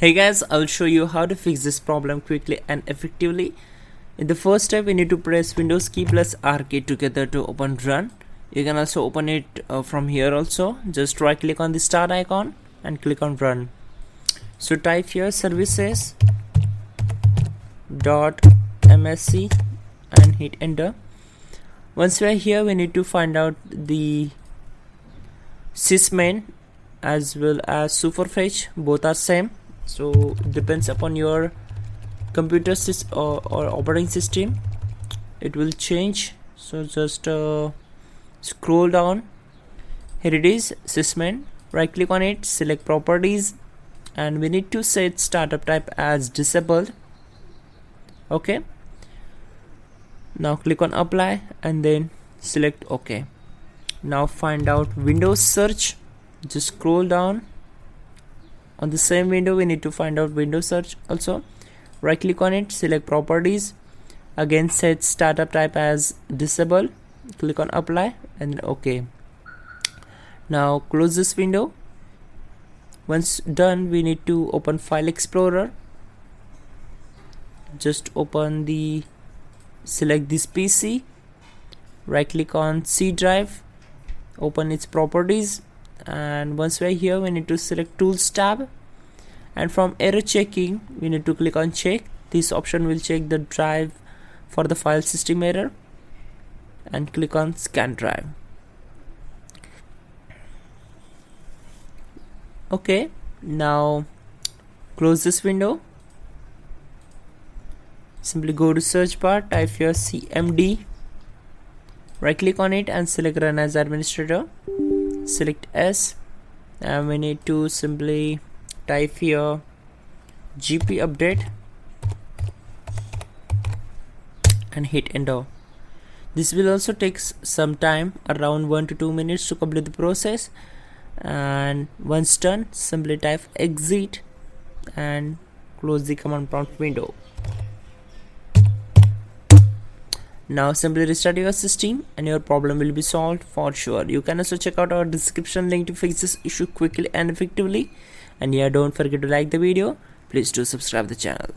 Hey guys, I'll show you how to fix this problem quickly and effectively. In the first step, we need to press Windows key plus R key together to open Run. You can also open it from here also. Just right click on the start icon and click on Run. So type here services .msc and hit enter. Once we are here, we need to find out the sysmain as well as superfetch. Both are same. So depends upon your computer or operating system, it will change. So just scroll down. Here it is, sysmain. Right click on it, select properties, and we need to set startup type as disabled. Okay, now click on apply and then select OK. Now find out Windows search. Just scroll down. On the same window, we need to find out Windows search also. Right click on it, select properties, again set startup type as disable, click on apply and OK. Now close this window. Once done, we need to open File Explorer. Just select this PC, right click on C drive, open its properties, and once we're here, we need to select Tools tab, and from error checking we need to click on check. This option will check the drive for the file system error, and click on scan drive. Okay, now close this window. Simply go to search bar, type here cmd, right click on it and select run as administrator. Select S, and we need to simply type here gp update and hit enter. This will also take some time, around 1 to 2 minutes to complete the process, and once done, simply type exit and close the command prompt window. Now simply restart your system and your problem will be solved for sure. You can also check out our description link to fix this issue quickly and effectively. And yeah, don't forget to like the video. Please do subscribe the channel.